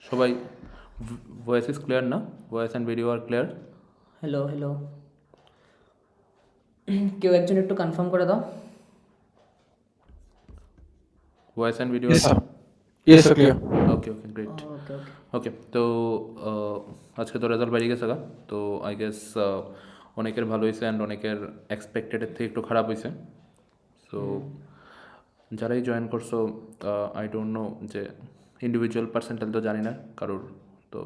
সবাই voice is clear না? Voice and video are clear? Hello hello কেউ একজন একটু কনফার্ম করে দাও। ভয়েস অ্যান্ড ভিডিও Yes, আছে? sir. Yes, sir, clear. Okay okay great. Okay okay okay তো আজকে তো রেজাল্ট বেরিয়ে গেছে গা, তো আই গেস অনেকের ভালো হয়েছে অ্যান্ড অনেকের এক্সপেক্টেডের থেকে একটু খারাপ হয়েছে। সো যারাই জয়েন করছো, আই ডোন্ট নো যে ইন্ডিভিজুয়াল পার্সেন্টেজ তো জানি না কারোর, তো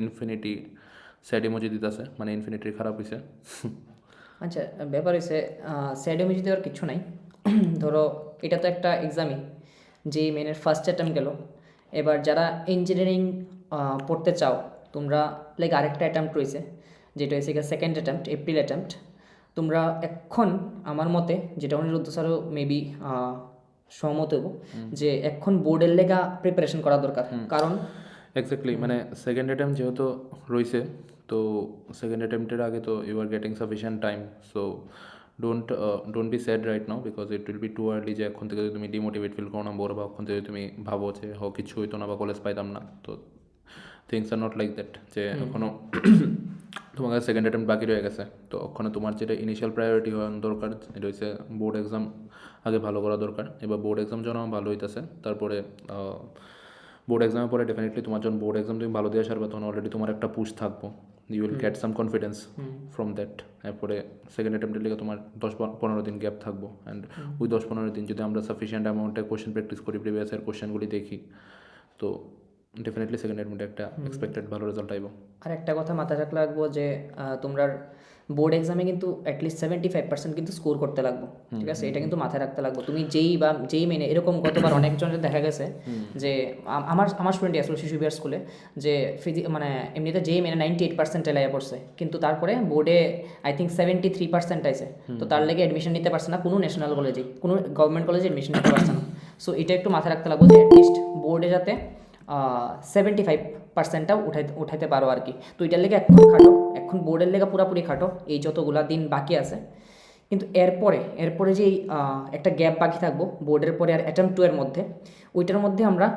ইনফিনিটি স্যাড ইমোজি দিতেছে, মানে ইনফিনিটির খারাপ হয়েছে। আচ্ছা, ব্যাপার হয়েছে স্যাড ইমেজ দেওয়ার কিছু নাই। ধরো এটা তো একটা এক্সামই, যেই মেনের ফার্স্ট অ্যাটেম্প গেল। এবার যারা ইঞ্জিনিয়ারিং পড়তে চাও তোমরা, লাইক আরেকটা অ্যাটেম্প্ট রয়েছে, যেটা হয়েছে সেকেন্ড অ্যাটেম্প্ট, এপ্রিল অ্যাটেম্প্ট। তোমরা এখন আমার মতে, যেটা অনিরুদ্ধ স্যারও মেবি সহমত হবো, যে এখন বোর্ডের লেগা প্রিপারেশন করা দরকার। কারণ এক্স্যাক্টলি, মানে সেকেন্ড অ্যাটেম্প যেহেতু রয়েছে, তো সেকেন্ড অ্যাটেম্পটের আগে তো you are getting sufficient time. So don't be sad right now, because it will be too early যে এখন থেকে যদি তুমি ডিমোটিভেট ফিল করো না, বড় বা এখন থেকে তুমি ভাবো যে কিছু হইতো না বা কলেজ পাইতাম না, তো things are not like that. যে এখনও তোমার কাছে সেকেন্ড অ্যাটেম্প বাকি রয়ে গেছে, তো ওখানে তোমার যেটা ইনিশিয়াল প্রায়োরিটি হওয়া দরকার, এটা হচ্ছে বোর্ড এক্সাম আগে ভালো করা দরকার। এবার বোর্ড এক্সাম যেন ভালো হইতেছে, তারপরে বোর্ড এক্সামের পরে ডেফিনেটলি তোমার যখন বোর্ড এক্সাম তুমি ভালো দিয়ে সারবে, তখন অলরেডি তোমার একটা পুশ থাকবো, you will get some confidence from that. এরপরে সেকেন্ড অ্যাটেম্পটের লিগে তোমার 10-15 দিন গ্যাপ থাকবো, অ্যান্ড ওই 10-15 দিন যদি আমরা সাফিসিয়েন্ট অ্যামাউন্টে কোশ্চেন প্র্যাকটিস করি, প্রিভিয়াসের কোশ্চেনগুলি দেখি, তো ডেফিনেটলি সেকেন্ড অ্যাটেম্পটে একটা এক্সপেক্টেড ভালো রেজাল্ট আইব। আর একটা কথা মাথায় রাখতে লাগবো যে তোমরা বোর্ড এক্সামে কিন্তু অ্যাটলিস্ট 75% কিন্তু স্কোর করতে লাগবো, ঠিক আছে? এটা কিন্তু মাথায় রাখতে লাগবো। তুমি যেই মেনে এরকম গতবার অনেকজনের দেখা গেছে যে আমার আমার স্টুডেন্টই আসলে শিশু বিহার স্কুলে, যে মানে এমনিতে যেই মেনে 98% এলাইয়া পড়ছে, কিন্তু তারপরে বোর্ডে আই থিঙ্ক 73% আইছে। তো তার লেগে অ্যাডমিশন নিতে পারছে না কোনো ন্যাশনাল কলেজে, কোনো গভর্নমেন্ট কলেজে অ্যাডমিশন নিতে পারছে না। সো এটা একটু মাথায় রাখতে লাগবো যে অ্যাটলিস্ট বোর্ডে যাতে 75%টাও উঠাইতে পারো আর কি। তো এটার লেগে এখন খাটো, এখন বোর্ডের লেগে পুরাপুরি খাটো, এই যতগুলা দিন বাকি আছে। কিন্তু এরপরে যে একটা গ্যাপ বাকি থাকবো বোর্ডের পরে আর অ্যাটেম্প 2 এর মধ্যে, ওইটার মধ্যে আমরা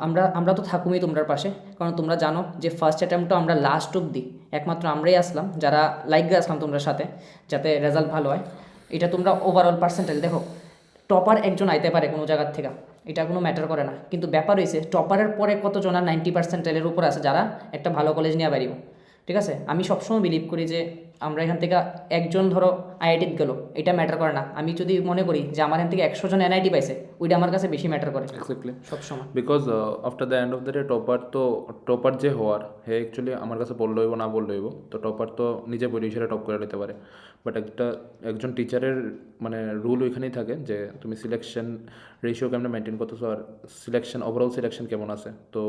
আমরা আমরা তো থাকুমই তোমার পাশে। কারণ তোমরা জানো যে ফার্স্ট অ্যাটেম্পটও আমরা লাস্ট অব্দি একমাত্র আমরাই আসলাম, যারা লাইক আসলাম তোমরা সাথে, যাতে রেজাল্ট ভালো হয়। এটা তোমরা ওভারঅল পার্সেন্টেজ দেখো, টপার একজন আইতে পারে কোনো জায়গার থেকে, এটা কোনো ম্যাটার করে না। কিন্তু ব্যাপার হয়েছে টপারের পরে কতজন আর 90%-এর উপর আছে যারা একটা ভালো কলেজ নিয়ে বেরিয়েও, ঠিক আছে? আমি সবসময় বিলিভ করি যে আমরা এখান থেকে একজন ধরো আইআইটিতে গেলো, এটা ম্যাটার করে না। আমি যদি মনে করি যে আমার এখান থেকে 100 জন এনআইটি পাইছে, ওইটা আমার কাছে বেশি ম্যাটার করে এক্স্যাক্টলি, সবসময়। Because after the end of the day topper যে হওয়ার, হে অ্যাকচুয়ালি আমার কাছে বললে হইব না বললে হইব, তো টপার তো নিজে পরিসরে টপ করে নিতে পারে। বাট একজন টিচারের মানে রুল ওইখানেই থাকে যে তুমি সিলেকশন রেশিও কেমন মেনটেন করতেছো, আর সিলেকশন ওভারঅল সিলেকশন কেমন আছে। তো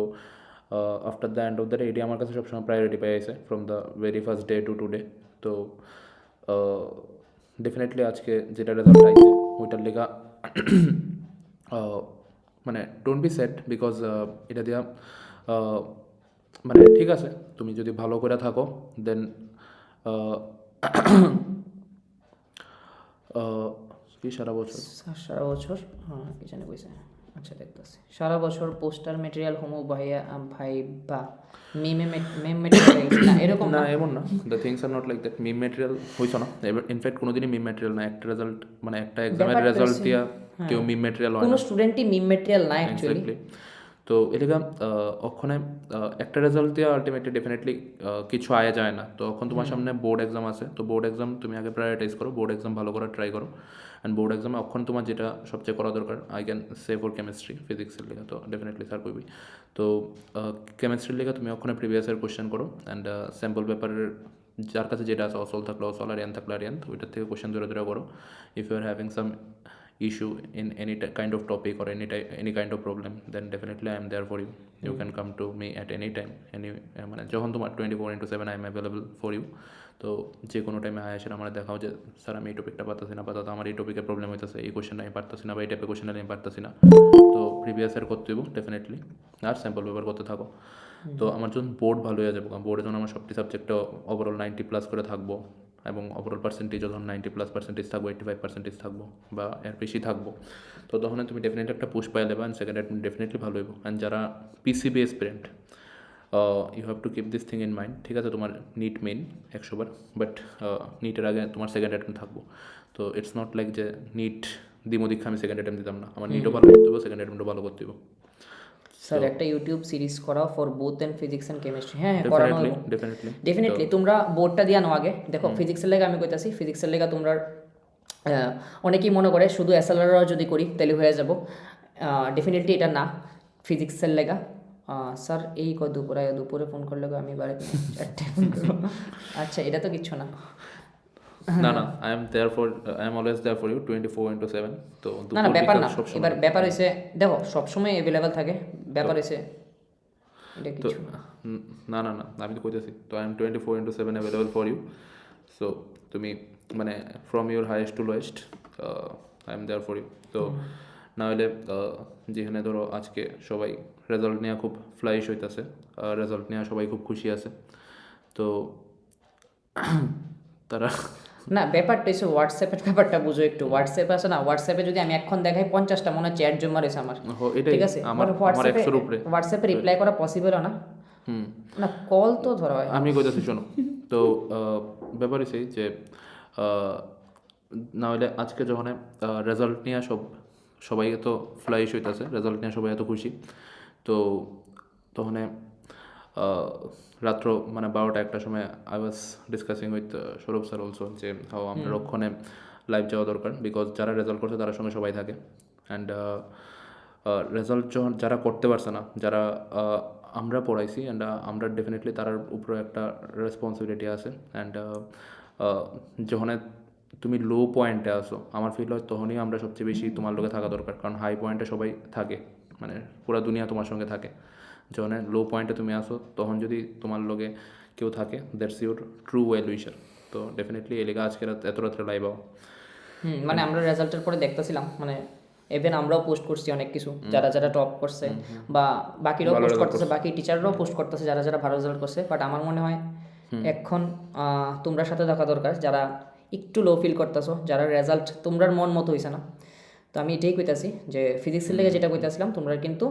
after the end of the day এটি আমার কাছে সবসময় প্রায়োরিটি পেয়ে আছে from the very first day to today. তো ডেফিনেটলি আজকে যেটা রেজাল্ট আইছে ওইটার লেগা মানে ডোন্ট বি স্যাড, বিকজ এটা দিয়া মানে ঠিক আছে, তুমি যদি ভালো করে থাকো দেন কি সারা বছর সারা বছর, হ্যাঁ কি জানি কইছে। আচ্ছা দেখতেছি, সারা বছর পোস্টার মেটেরিয়াল হোমো ভাইয়া ভাই বা মেম মেটেরিয়াল না, এরকম না, না। এমন না, the things are not like that. Meme material হইছো না, ইনফ্যাক্ট কোনোদিনই মিম ম্যাটেরিয়াল না। একটা রেজাল্ট মানে একটা এক্সামের ব্যাপারটা রেজাল্ট হচ্ছে, দিয়া হ্যাঁ, কেউ মিম ম্যাটেরিয়াল হয় কোনো না। স্টুডেন্টই মিম মেটেরিয়াল না অ্যাকচুয়ালি। এক্স্যাক্টলি, তো এলাকা ওখানে একটা রেজাল্ট দিয়ে আলটিমেটলি ডেফিনেটলি কিছু আয়া যায় না। তো এখন তোমার সামনে বোর্ড এক্সাম আছে, তো বোর্ড এক্সাম তুমি আগে প্রায়োরিটাইজ করো, বোর্ড এক্সাম ভালো করার ট্রাই করো। অ্যান্ড বোর্ড এক্সামে এখন তোমার যেটা সবচেয়ে করা দরকার, I can say for chemistry, ফিজিক্সের লেগে তো ডেফিনেটলি স্যার কইবি। তো কেমিস্ট্রির লেগে তুমি ওখানে প্রিভিয়াসের কোশ্চেন করো, অ্যান্ড স্যাম্পল পেপারের যার কাছে যেটা আছে, অসল থাকলে অসল আর এন থাকলে আর এন, ওইটার থেকে কোশ্চেন ধরে ধরে করো। If you are having some issue in any kind of topic or any kind of problem, then definitely I am there for you. You can come to me at any time, মানে যখন তোমার 24/7 I am available for you. তো যে কোনো টাইমে আয় আসেন আমার দেখাও যে স্যার আমি এই টপিকটা পারতেছি না, তো আমার এই টপিকে প্রবলেম হইতেছে, এই কোশ্চেনটা আমি পারতেছি না, বা এই টাইপের কোশ্চেনটা আমি পারতেছি না। তো প্রিভিয়াসের করতে হইব ডেফিনেটলি, আর স্যাম্পল পেপার করতে থাকো। তো আমার যখন বোর্ড ভালো হয়ে যাবো, বোর্ডে যখন আমার সবটি সাবজেক্টে ওভারঅল 90+ করে থাকবো, এবং ওভারঅল পার্সেন্টেজ যখন 90+% থাকবো, 85% থাকবো বা এর বেশি থাকবো, তো তখন তুমি ডেফিনেটলি একটা পুশ পাই দেবে, অ্যান্ড সেকেন্ড অ্যাটেম্প ডেফিনেটলি ভালো হইব। অ্যান্ড যারা PCB aspirant, you have to keep this thing in mind, ঠিক আছে? তোমার নিট মেইন 100 বার, বাট নিটের আগে তোমার সেকেন্ড অ্যাটেম্প থাকবো। তো ইটস নট লাইক যে নিট দিমো দীক্ষা আমি সেকেন্ড অ্যাটেম্প দিতাম না, আমার নিটও ভালো করতে হবে, সেকেন্ড অ্যাটেম্পও ভালো করতে হবে। স্যার একটা ইউটিউব সিরিজ করা for both and physics and chemistry, হ্যাঁ করানো ডেফিনেটলি তোমরা বোর্ডটা দিয়া নাও আগে। দেখো ফিজিক্সের লেগে আমি কইতাছি, ফিজিক্সের লেগে তোমরা অনেকেই মনে করে শুধু এসএলআর যদি করি তাহলে হয়ে যাব, ডেফিনেটলি এটা না। ফিজিক্সের লেগা স্যার এই দুপুরে ফোন করলে আমি বাড়িতে 4টে ফোন করবো। আচ্ছা এটা তো কিচ্ছু না। না না, I am always there for you 24/7। তো না না ব্যাপার না, এবার ব্যাপার হয়েছে দেখো সবসময় অ্যাভেলেবেল থাকে, ব্যাপার হয়েছে এটা তো কিছু না। না না না, আমি তো কইতেছি তো I am 24/7 available for you. So তুমি মানে from your highest to lowest I am there for you. তো না হলে যেখানে ধরো আজকে সবাই রেজাল্ট নিয়ে খুব ফ্লাইশ হইতেছে, রেজাল্ট নিয়ে সবাই খুব খুশি আছে, তো তারা না ব্যাপারটা এসে হোয়াটসঅ্যাপের ব্যাপারটা বুঝো একটু। হোয়াটসঅ্যাপে আছে না, হোয়াটসঅ্যাপে যদি আমি এখন দেখাই 50টা মনে হয় চ্যাট জমা রয়েছে আমার, এটাই ঠিক আছে? আমার হোয়াটসঅ্যাপে 100-র উপরে। হোয়াটসঅ্যাপে রিপ্লাই করা পসিবলও না, না কল তো ধরা হয়। আমি কইতেছি শোনো, তো ব্যাপার সেই যে না হলে আজকে যখন রেজাল্ট নিয়ে সবাই এত ফ্লাইশ হইতেছে, রেজাল্ট নিয়ে সবাই এত খুশি, তো তখন রাত্র মানে 12টা-1টার সময় I was discussing with Sourav sir also যে হাও আমরা রক্ষণে লাইভ যাওয়া দরকার, বিকজ যারা রেজাল্ট করছে তার সঙ্গে সবাই থাকে। অ্যান্ড রেজাল্ট যখন যারা করতে পারছে না, যারা আমরা পড়াইছি, অ্যান্ড আমরা ডেফিনেটলি তার উপরে একটা রেসপন্সিবিলিটি আছে। অ্যান্ড যখন তুমি লো পয়েন্টে আসো, আমার ফিল হয় তখনই আমরা সবচেয়ে বেশি তোমার লোকে থাকা দরকার, কারণ হাই পয়েন্টে সবাই থাকে, মানে পুরো দুনিয়া তোমার সঙ্গে থাকে। যখন লো পয়েন্টে তুমি আসো তখন যদি তোমার লোকে কেউ থাকে, দ্যাটস ইউর ট্রু ওয়েল উইশার। তো ডেফিনেটলি এই লেগে আজকে এত রাত্রে লাইভ আও। মানে আমরা রেজাল্টের পরে দেখতেছিলাম, মানে ইভেন আমরাও পোস্ট করছি অনেক কিছু, যারা যারা টপ করছে বা বাকিরাও পোস্ট করতেছে, বাকি টিচাররাও পোস্ট করতেছে যারা যারা ভালো রেজাল্ট করছে। বাট আমার মনে হয় এখন তোমরা সাথে থাকা দরকার যারা একটু লো ফিল করতেছো, যারা রেজাল্ট তোমরার মন মতো হয়েছে না। তো আমি এটাই কইতাছি যে ফিজিক্সের লেগে যেটা কইতাছিলাম, তোমরা কিন্তু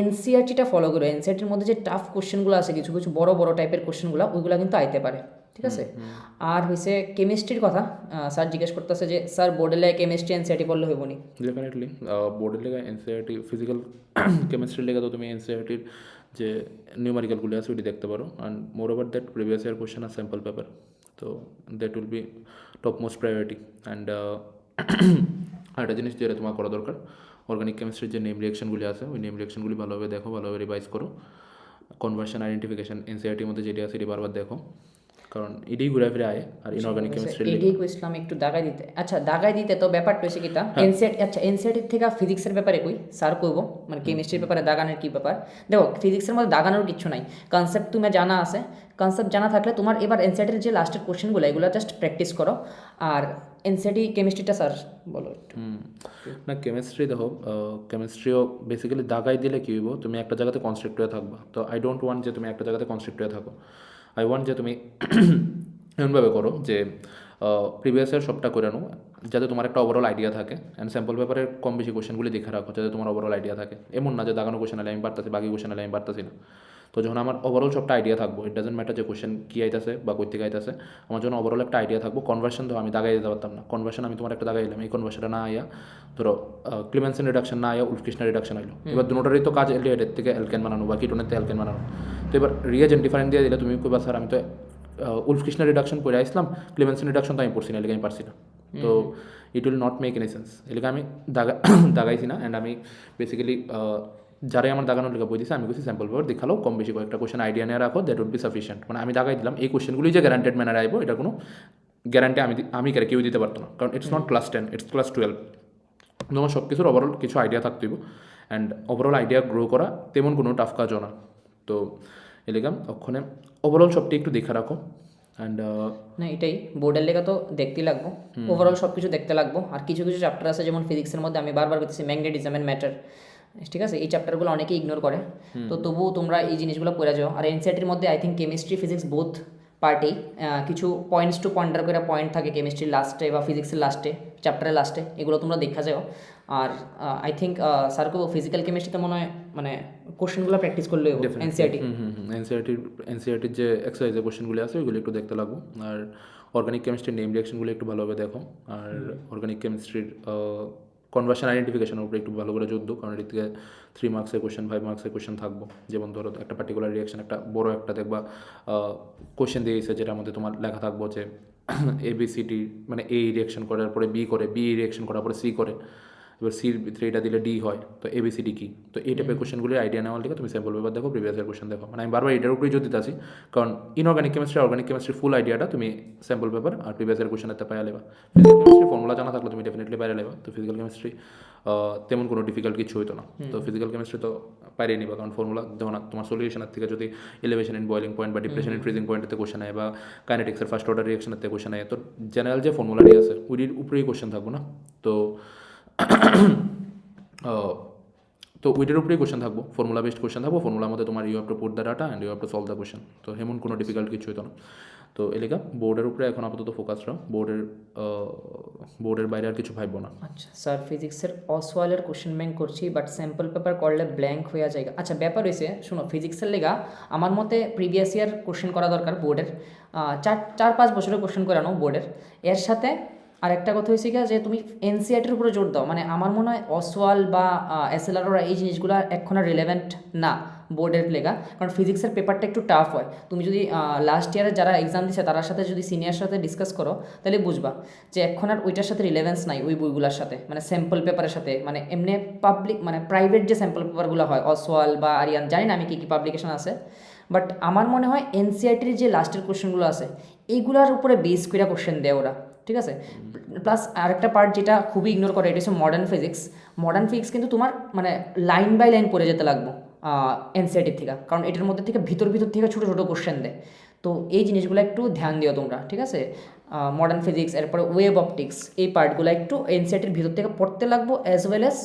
এনসিআরটিটা ফলো করো। এনসিআরটির মধ্যে যে টাফ কোশ্চেনগুলো আছে, কিছু কিছু বড় বড় টাইপের কোশ্চেনগুলো, ওইগুলো কিন্তু আইতে পারে, ঠিক আছে? আর হয়েছে কেমিস্ট্রির কথা, স্যার জিজ্ঞেস করতেছে যে স্যার বোর্ডে লেগে কেমিস্ট্রি এনসিআরটি পড়লে হইব নি? ডেফিনেটলি বোর্ডের লেগে এনসিআরটি ফিজিক্যাল কেমিস্ট্রির লেগে তো তুমি এনসিআরটির যে নিউমারিক্যালগুলি আছে ওইটি দেখতে পারো। And more over that previous year question আর স্যাম্পল পেপার, তো that will be top most priority. And আরেকটা জিনিস যেটা তোমার করা দরকার, অর্গানিক কেমিস্ট্রির যে নেম রিয়াকশনগুলি আছে ওই নেম রিয়াকশনগুলি ভালোভাবে দেখো, ভালোভাবে রিভাইজ করো। কনভার্সন আইডেন্টিফিকেশন এনসিআরটির মধ্যে যেটি আছে এটি বারবার দেখো, কারণ এটাই ঘুরে ফিরে আয়। আর ইনঅর্গানিক কেমিস্ট্রি এটাই কইছিলাম একটু দাগাই দিতে। আচ্ছা দাগাই দিতে তো ব্যাপারটা হয়েছে কিটা এনসিআরটি, আচ্ছা এনসিআরটির থেকে ফিজিক্সের ব্যাপারে কই স্যার কইব, মানে কেমিস্ট্রির ব্যাপারে দাগানোর কি ব্যাপার? দেখো ফিজিক্সের মধ্যে দাগানোর কিছু নাই, কনসেপ্ট তুমি জানা আছে, কনসেপ্ট জানা থাকলে তোমার এবার এনসিআরটির যে লাস্টের কোশ্চেনগুলো এগুলো জাস্ট প্র্যাকটিস করো। আর এনসিআরটি কেমিস্ট্রিটা স্যার বলো একটু। না কেমিস্ট্রি দেখো, কেমিস্ট্রিও বেসিক্যালি দাগাই দিলে কী হইব, তুমি একটা জায়গাতে কনস্ট্রিক্ট হয়ে থাকবা। তো আই ডোন্ট ওয়ান্ট যে তুমি একটা জায়গাতে কনস্ট্রিক্ট হয়ে থাকো, আই ওয়ান্ট যে তুমি এমনভাবে করো যে প্রিভিয়াস ইয়ার সবটা করে নাও, যাতে তোমার একটা ওভারঅল আইডিয়া থাকে। অ্যান্ড স্যাম্পল পেপারের কম বেশি কোশ্চেনগুলি দেখে রাখো, যাতে তোমার ওভারঅল আইডিয়া থাকে। এমন না যে দাগানো কোশ্চেন আলে আমি পারতাছি, বাকি কোশ্চেন আলে আমি পারতাছি না। তো যখন আমার ওভারঅল সবটা আইডিয়া থাকবো, ইট ডাজেন্ট ম্যাটার যে কোশ্চেন কী আইতেছে বা কই থেকে আইতেছে, আমার যখন ওভারঅল একটা আইডিয়া থাকবো। কনভার্সন তো আমি দাগাই দিতে পারতাম না, কনভার্সন আমি তোমার একটা দাগাই দিলাম, এই কনভার্সনটা না আইয়া ধরো ক্লিমেন্সেন রিডাকশন না আইয়া উলফকিশনের রিডাকশন আইলো, এবার দুটোটারই তো কাজ এলিয়েটের থেকে অ্যালকেন বানানো বা কিটোনের থেকে অ্যালকেন বানানো। তো এবার রিয়েজেন্ট ডিফারেন্ট দিয়ে দিলে তুমি কইবা স্যার আমি তো উলফকিশনের রিডাকশন পড়ে আসলাম, ক্লিমেন্সেন রিডাকশন তো আমি পড়ছি না, এলাকা আমি পারছি না। তো it will not make any sense, এলাকা আমি দাগাইছি না। অ্যান্ড আমি বেসিক্যালি যারাই আমার দাগানোর লেখা বই দিচ্ছে আমি কিছু স্যাম্পল পেপার দেখালো, কম বেশি কয়েকটা কোশ্চেন আইডিয়া নিয়ে রাখো, দ্যাট উড বি সাফিসিয়েন্ট। মানে আমি দাগাই দিলাম এই কোশ্চেনগুলি যে গ্যারান্টেড ম্যানারে আইবো, এটা কোনো গ্যারান্টি আমি কেউ দিতে পারতো না, কারণ it's not class 10, it's class 12। তোমার সব কিছুর ওভারঅল কিছু আইডিয়া থাকতেইব, অ্যান্ড ওভারঅল আইডিয়া গ্রো করা তেমন কোনো টাফ কাজও না। তো এলাকাম ওখানে ওভারঅল সবটি একটু দেখে রাখো। অ্যান্ড না এটাই বোর্ডের লেখা তো দেখতেই লাগবো, ওভারঅল সব কিছু দেখতে লাগবো। আর কিছু কিছু চ্যাপ্টার আছে যেমন ফিজিক্সের মধ্যে আমি বারবার বলতেছি ম্যাগনেটিজম অ্যান্ড ম্যাটার, ঠিক আছে? এই চ্যাপ্টারগুলো অনেকেই ইগনোর করে, তো তবুও তোমরা এই জিনিসগুলো পড়ে যাও। আর এনসিআরটির মধ্যে I think chemistry physics both party কিছু পয়েন্টস টু পয়েন্টার করে পয়েন্ট থাকে কেমিস্ট্রির লাস্টে বা ফিজিক্সের লাস্টে, চ্যাপ্টারের লাস্টে, এগুলো তোমরা দেখা যাও। আর আই থিঙ্ক স্যার ফিজিক্যাল কেমিস্ট্রিতে মনে হয় মানে কোশ্চেনগুলো প্র্যাকটিস করলে এনসিআরটি। এনসিআরটির যে এক্সারসাইজের কোশ্চেনগুলি আছে ওইগুলো একটু দেখতে লাগবো। আর অর্গানিক কেমিস্ট্রির নেম রিয়াকশনগুলো একটু ভালোভাবে দেখো। আর অর্গানিক কেমিস্ট্রির কনভার্সন আইডেন্টিফিকেশনের উপরে একটু ভালো করে জোর দাও, কারণ এর থেকে 3 মার্কসের কোশ্চেন 5 মার্কসের কোশ্চেন থাকবো। যেমন ধরো একটা পার্টিকুলার রিয়াকশন, একটা বড় একটা দেখবা কোশ্চেন দিয়েছে যেটার মধ্যে তোমার লেখা থাকবো যে ABCD, মানে A রিয়াকশন করার পরে B করে, B রিয়াকশন করার পরে C করে, এবার সির ভিতরে এটা দিলে ডি হয়, তো ABCD কি, তো এই টাইপের কোশ্চেনগুলি আইডিয়া নেওয়ার লিগে তুমি স্যাম্পল পেপার দেখো, প্রিভিয়াস ইয়ার কোশ্চেন দেখো। মানে আমি বারবার এটার উপরেই যদি আসি, কারণ ইনঅর্গানিক কেমিস্ট্রি অর্গানিক কেমিস্ট্রি ফুল আইডিয়াটা তুমি স্যাম্পল পেপার আর প্রিভিয়াস ইয়ার কোশ্চেনতে পাইয়া লেবা। ফিজিক্যাল কেমিস্ট্রি ফর্মুলা জানা থাকলে তুমি ডেফিনেটলি পাইয়া লেবা। তো ফিজিক্যাল কেমিস্ট্রি তেমন কোনো ডিফিকাল্ট কিছু হইতো না। তো ফিজিক্যাল কেমিস্ট্রি তো পাইরে নিবা, কারণ ফর্মুলা যেমন তোমার সলিউশনের থেকে যদি এলিভেশন ইন বয়লিং পয়েন্ট বা ডিপ্রেশন ইন ফ্রিজিং পয়েন্টে কোশ্চেন হয়, বা কাইনেটিক্সের ফার্স্ট অর্ডার রিয়াকশনের থেকে কোশ্চেন হয়, তো জেনারেল যে ফর্মুলাটি আছে ওইটির উপরেই কোশ্চেন থাকবো না। তো তো ওইটার উপরেই কোশ্চেন থাকবো, ফর্মুলা বেসড কোশ্চেন থাকবো। ফর্মুলার মধ্যে তোমার you have to put the data and you have to solve the question. তো এমন কোনো ডিফিকাল্ট কিছু হতো না। তো এলাকা বোর্ডের উপরে এখন আপাতত ফোকাস রাখো, বোর্ডের বাইরে আর কিছু ভাববো না। আচ্ছা স্যার, ফিজিক্সের অসওয়ালের কোশ্চেন ব্যাংক করছি, বাট স্যাম্পল পেপার করলে ব্ল্যাঙ্ক হয়ে যায়। আচ্ছা ব্যাপার হয়েছে, শুনো, ফিজিক্সের লেগা আমার মতে প্রিভিয়াস ইয়ার কোশ্চেন করা দরকার বোর্ডের, 4-5 বছরের কোশ্চেন করানো বোর্ডের। এর সাথে আরেকটা কথা হয়েছে কি, যে তুমি এনসিআরটির উপরে জোর দাও। মানে আমার মনে হয় অসওয়াল বা এসএলআর এই জিনিসগুলো এখন আর রিলেভেন্ট না বোর্ডের লেগা, কারণ ফিজিক্সের পেপারটা একটু টাফ হয়। তুমি যদি লাস্ট ইয়ারে যারা এক্সাম দিচ্ছে তার সাথে যদি সিনিয়র সাথে ডিসকাস করো, তাহলে বুঝবা যে এখন আর ওইটার সাথে রিলেভেন্স নাই ওই বইগুলোর সাথে, মানে স্যাম্পল পেপারের সাথে। মানে এমনি পাবলিক মানে প্রাইভেট যে স্যাম্পল পেপারগুলো হয়, অসওয়াল বা আরিয়ান, জানি না আমি কী কী পাবলিকেশন আছে, বাট আমার মনে হয় এনসিআরটির যে লাস্টের কোশ্চেনগুলো আছে এইগুলোর উপরে বেস করে কোশ্চেন দেয় ওরা, ঠিক আছে। প্লাস আরেকটা পার্ট যেটা খুবই ইগনোর করে, এটা হচ্ছে মডার্ন ফিজিক্স। মডার্ন ফিজিক্স কিন্তু তোমার মানে লাইন বাই লাইন পড়ে যেতে লাগবো এনসিআরটির থেকে, কারণ এটার মধ্যে থেকে ভিতর থেকে ছোটো ছোটো কোশ্চেন দেয়। তো এই জিনিসগুলো একটু ধ্যান দিও তোমরা, ঠিক আছে। মডার্ন ফিজিক্স, এরপরে ওয়েব অপটিক্স, এই পার্টগুলো একটু এনসিআরটির ভিতর থেকে পড়তে লাগবো, অ্যাজ ওয়েল অ্যাজ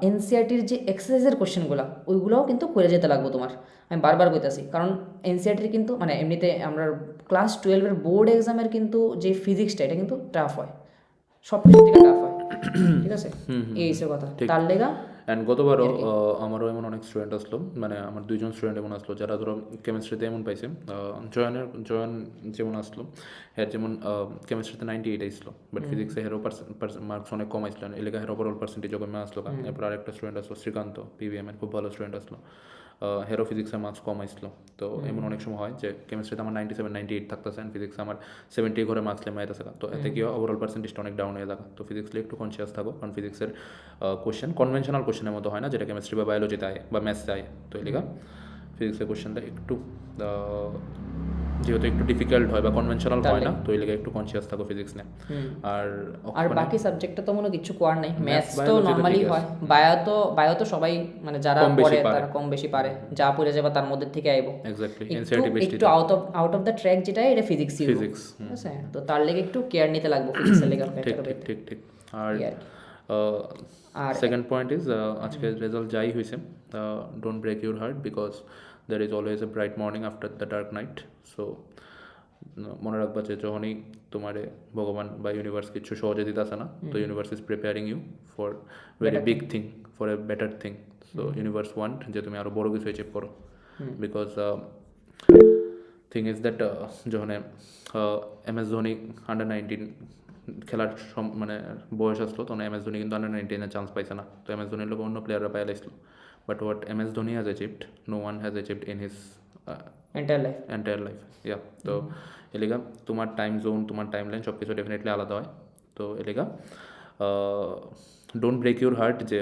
এনসিআরটির যে এক্সারসাইজের কোশ্চেনগুলো ওইগুলোও কিন্তু করে যেতে লাগবো তোমার। আমি বারবার কইতাছি, কারণ এনসিআরটির কিন্তু মানে এমনিতে আমরা ক্লাস 12-এর বোর্ড এক্সামের কিন্তু যে ফিজিক্সটা এটা কিন্তু টাফ হয়, সব কিছু থেকে টাফ হয়, ঠিক আছে। এই হিসেবে কথা তার লেগা। অ্যান্ড গতবারও আমারও এমন অনেক স্টুডেন্ট আসলো, মানে আমার 2জন স্টুডেন্ট এমন আসলো যারা ধরো কেমিস্ট্রিতে এমন পাইছে। জয়ন যেমন আসলো, হ্যাঁ যেমন কেমিস্ট্রিতে 98 আসলো, বাট ফিজিক্সে হেরো মার্কস অনেক কম আসলো, এলাকা হেরো ওভারঅল পার্সেন্টেজ কমে আসলো। এরপর আরেকটা স্টুডেন্ট আসলো শ্রীকান্ত, PVM এর খুব ভালো স্টুডেন্ট আসলো, হেরো ফিজিক্সের মার্কস কম আসলো। তো এমন অনেক সময় হয় যে কেমিস্ট্রিতে আমার 97-98 থাকতেছে, অ্যান্ড ফিজিক্সে আমার 70 ঘরে মার্কস লেমে যেতেছে, তো এতে কি ওভারঅল পার্সেন্টেজটা অনেক ডাউন হয়ে থাকে। তো ফিজিক্সে একটু কনসিয়াস থাকো, কারণ ফিজিক্সের কোশ্চেন কনভেনশনাল কোশ্চেনের মতো হয় না, যেটা কেমিস্ট্রি বা বায়োলজিতে আয় বা ম্যাথসে আয়। তো এলাকা ফিজিক্সের কোশ্চেনটা একটু যেহেতু একটু ডিফিকাল্ট হয় বা কনভেনশনাল হয় না, তো এই লেগে একটু কনসিয়াস থাকো ফিজিক্স নিয়ে। আর বাকি সাবজেক্টটা তো মনে কিছু করার নাই, ম্যাথস তো নর্মালি হয়, বায়ো তো সবাই মানে যারা পড়ে তারা কম বেশি পারে, যা পড়ে যাবে তার মধ্যে থেকে আইবো। এক্স্যাক্টলি এনসিআরটি বেসড একটু আউট অফ দ্য ট্র্যাক যেটা এটা ফিজিক্স, ঠিক আছে। তো তার লেগে একটু কেয়ার নিতে লাগবে ফিজিক্সের লেগে। ঠিক। আর সেকেন্ড পয়েন্ট ইজ, আজকের রেজাল্ট যাই হয়েছে, don't break your heart, because there is always a bright morning after the dark night. So মনে রাখবা যে যখনই তোমারে ভগবান বা ইউনিভার্স কিছু সহজে দিতে আসে না, তো universe is preparing you for very big thing, for a better thing. So universe want যে তুমি আরও বড় কিছু অ্যাচিভ করো, বিকজ থিং ইজ দ্যাট যখন MS ধোনি আন্ডার-19 খেলার মানে বয়স আসলো, তখন MS ধোনি কিন্তু আন্ডার-19-এর চান্স পাইছে না। তো MS ধোনির লোক অন্য প্লেয়াররা পাইয়া লাইছিল, but what MS Dhoni has achieved no one has achieved in his entire life. Yeah, তো এলিগা তোমার টাইম জোন, তোমার টাইম লাইন সব কিছু ডেফিনেটলি আলাদা হয়। তো এলিগা ডোন্ট ব্রেক ইউর হার্ট যে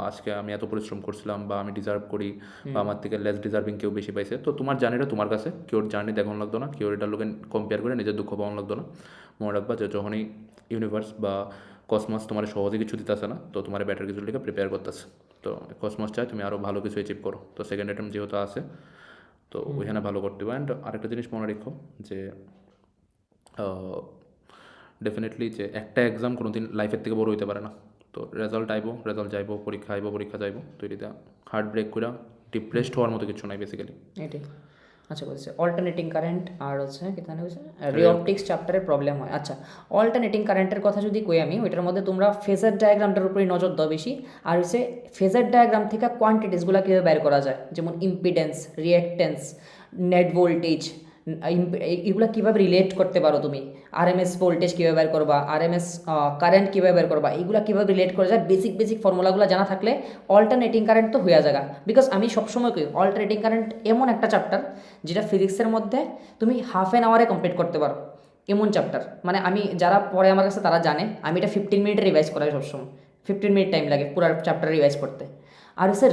আজকে আমি এত পরিশ্রম করছিলাম বা আমি ডিজার্ভ করি বা আমার থেকে লেস ডিজার্ভিং কেউ বেশি পাইছে। তো তোমার জার্নিটা তোমার কাছে, কেউর জার্নি দেখানো লাগতো না, কেউ এটার লোকে কম্পেয়ার করে নিজের দুঃখ পাওয়ানো লাগতো না। মনে রাখবা যে যখনই ইউনিভার্স বা কসমস তোমার সহজে কিছু দিতেছে না, তো তোমার বেটার কিছু লিখে প্রিপেয়ার করতেছে। তো কসমস চায় তুমি আরও ভালো কিছু অ্যাচিভ করো। তো সেকেন্ড অ্যাটেম্প যেহেতু আছে, তো ওইখানে ভালো করতে হবে। অ্যান্ড আরেকটা জিনিস মনে রেখো যে ডেফিনেটলি যে একটা এক্সাম কোনো দিন লাইফের থেকে বড় হইতে পারে না। তো রেজাল্ট যাইবো, পরীক্ষা যাইবো। তো এটা হার্ট ব্রেক করে ডিপ্রেসড হওয়ার মতো কিছু নাই বেসিক্যালি। এটাই আচ্ছা বলছে অল্টারনেটিং কারেন্ট আর হচ্ছে কেখানে হচ্ছে রিঅপটিক্স চ্যাপ্টারের প্রবলেম হয়। আচ্ছা অল্টারনেটিং কারেন্টের কথা যদি কই আমি, ওইটার মধ্যে তোমরা ফেজার ডায়াগ্রামটার উপরে নজর দাও বেশি, আর হচ্ছে ফেজার ডায়াগ্রাম থেকে কোয়ান্টিটিসগুলো কীভাবে বের করা যায়, যেমন ইম্পিডেন্স, রিঅ্যাক্টেন্স, নেট ভোল্টেজ, এগুলো কীভাবে রিলেট করতে পারো তুমি, আরএমএস ভোল্টেজ কীভাবে বের করবা, আরএমএস কারেন্ট কীভাবে বের করবা, এইগুলো কীভাবে রিলেট করা যায়, বেসিক ফর্মুলাগুলো জানা থাকলে অল্টারনেটিং কারেন্ট তো হয়ে যাবে। বিকজ আমি সবসময় কই অল্টারনেটিং কারেন্ট এমন একটা চ্যাপ্টার যেটা ফিজিক্সের মধ্যে তুমি হাফ অ্যান আওয়ারে কমপ্লিট করতে পারো, এমন চ্যাপ্টার। মানে আমি যারা পড়ে আমার কাছে তারা জানে আমি এটা 15 মিনিটে রিভাইজ করাই সবসময়, 15 মিনিট টাইম লাগে পুরো চ্যাপ্টার রিভাইজ করতে। আর হচ্ছে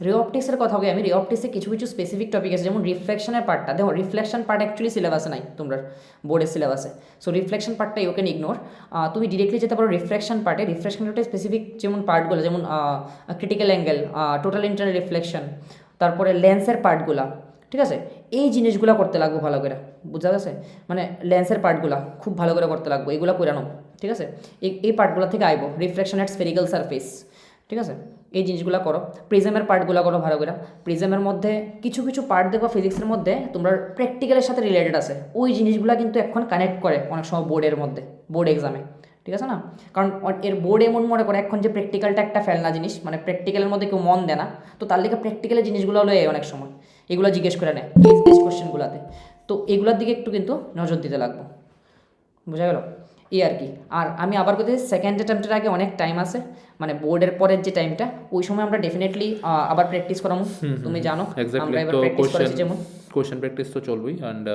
রিঅপটিক্সের কথা বলি আমি, রিঅপটিক্সে কিছু স্পেসিফিক টপিক আছে, যেমন রিফ্লেকশনের পার্টটা দেখো, রিফ্লেকশন পার্ট অ্যাকচুয়ালি সিলেবাসে নাই তোমার বোর্ডের সিলেবাসে, সো রিফ্লেকশন পার্টটা ইউ ক্যান ইগনোর। তুমি ডিরেক্টলি যেতে পারো রিফ্লেকশন পার্টে। রিফ্লেকশন পার্টে স্পেসিফিক যেমন পার্টগুলো, যেমন critical angle, total internal reflection, তারপরে লেন্সের পার্টগুলা, ঠিক আছে, এই জিনিসগুলো করতে লাগবো ভালো করে, বুঝা গেছে? মানে লেন্সের পার্টগুলা খুব ভালো করে করতে লাগবো, এগুলো করে নাও, ঠিক আছে? এই পার্টগুলো থেকে আইবো, রিফ্লেকশন অ্যাট স্ফেরিক্যাল সারফেস, ঠিক আছে, এই জিনিসগুলো করো। প্রিজমের পার্টগুলো করো ভালো করে। প্রিজমের মধ্যে কিছু পার্ট দেখো ফিজিক্সের মধ্যে তোমরা প্র্যাকটিক্যালের সাথে রিলেটেড আছে, ওই জিনিসগুলো কিন্তু এখন কানেক্ট করে অনেক সময় বোর্ডের মধ্যে, বোর্ড এক্সামে, ঠিক আছে না? কারণ এর বোর্ড এমন মনে করে এখন যে প্র্যাকটিক্যালটা একটা ফেলনা জিনিস, মানে প্র্যাকটিক্যালের মধ্যে কেউ মন দেয় না, তো তার লিগে প্র্যাকটিক্যালের জিনিসগুলো হলো অনেক সময় এগুলো জিজ্ঞেস করে নেয় কেস বেস কোশ্চেনগুলোতে, তো এগুলোর দিকে একটু কিন্তু নজর দিতে লাগবো, বোঝা গেল? এই আর কি। আর আমি আবার বলতে সেকেন্ড অ্যাটেম্পটের আগে অনেক টাইম আছে, মানে বোর্ডের পরের যে টাইমটা, ওই সময় আমরা ডেফিনেটলি আবার প্র্যাকটিস করাবো, তুমি জানো আমরা এবার প্র্যাকটিস করেছি যেমন কোশ্চেন প্র্যাকটিস তো চলবেই। অ্যান্ড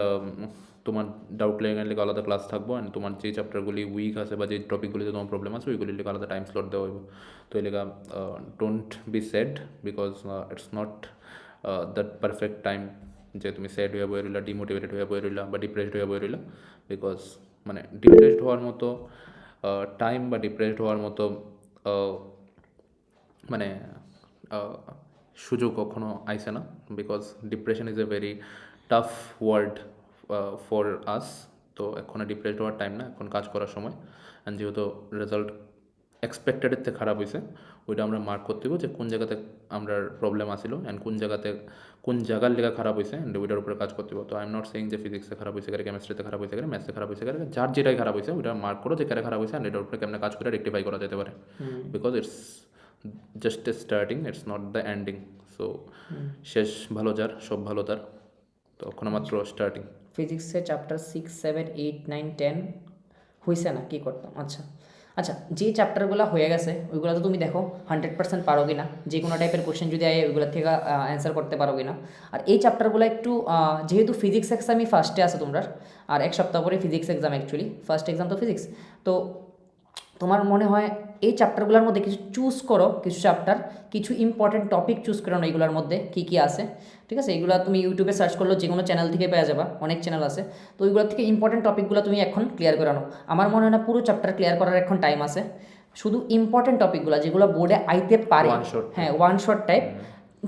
তোমার ডাউট লেগে গেলে আলাদা ক্লাস থাকবো, অ্যান্ড তোমার যে চ্যাপ্টারগুলি উইক আছে বা যে টপিকগুলিতে তোমার প্রবলেম আছে ওইগুলির লেগে আলাদা টাইম স্লট দেওয়া হইব। তো এই লেগা don't be sad, because it's not that perfect time যে তুমি স্যাড হয়ে বয়ে রইলা, ডিমোটিভেটেড হয়ে বয়ে রইলা বা ডিপ্রেসড হয়ে বয়ে রইলা, বিকজ মানে ডিপ্রেসড হওয়ার মতো টাইম বা ডিপ্রেসড হওয়ার মতো মানে সুযোগ কখনো আইসে না, because depression is a very tough word for us. তো এখন ডিপ্রেসড হওয়ার টাইম না, এখন কাজ করার সময়। অ্যান্ড যেহেতু রেজাল্ট এক্সপেক্টেডের থেকে খারাপ হয়েছে, ওইটা আমরা মার্ক করতে হবে যে কোন জায়গাতে আমরা প্রবলেম আসিল অ্যান্ড কোন জায়গার লেগে খারাপ হয়েছে, অ্যান্ড ওইটার উপরে কাজ করতে হবে। তো আই এম নট সেইং যে ফিজিক্সে খারাপ হয়েছে করে, কেমিস্ট্রিতে খারাপ হয়েছে করে, ম্যাথসে খারাপ হয়েছে করে, যার যেটাই খারাপ হয়েছে ওইটা মার্ক করো যে কেন খারাপ হয়েছে, অ্যান্ড এটার উপরে কেমন কাজ করে রেক্টিফাই করা যেতে পারে, because it's just a starting, it's not the ending. So শেষ ভালো যার সব ভালো তার, তো ওখানে মাত্র স্টার্টিং। ফিজিক্সে চ্যাপ্টার 6, 7, 8, 9, 10 হয়েছে না, কী করতাম? আচ্ছা আচ্ছা, যে চ্যাপ্টারগুলো হয়ে গেছে ওইগুলো তো তুমি দেখো 100% পারো কি না, যে কোনো টাইপের কোশ্চেন যদি আয় ওইগুলো থেকে অ্যান্সার করতে পারো কি না। আর এই চ্যাপ্টারগুলো একটু যেহেতু ফিজিক্স এক্সামই ফার্স্টে আছে তোমরা, আর এক সপ্তাহ পরে physics exam, actually first exam তো ফিজিক্স, তো তোমার মনে হয় এই চ্যাপ্টারগুলোর মধ্যে কিছু চুজ করো, কিছু চ্যাপ্টার, কিছু ইম্পর্টেন্ট টপিক চুজ করো না এইগুলোর মধ্যে কী কী আছে, ঠিক আছে? এগুলো তুমি ইউটিউবে সার্চ করলেও যে কোনো চ্যানেল থেকে পেয়ে যাবা, অনেক চ্যানেল আছে, তো ওইগুলো থেকে ইম্পর্টেন্ট টপিকগুলো তুমি এখন ক্লিয়ার করে নাও। আমার মনে হয় না পুরো চ্যাপ্টার ক্লিয়ার করার এখন টাইম আছে, শুধু ইম্পর্টেন্ট টপিকগুলো যেগুলো বোর্ডে আইতে পারে, হ্যাঁ ওয়ান শট টাইপ,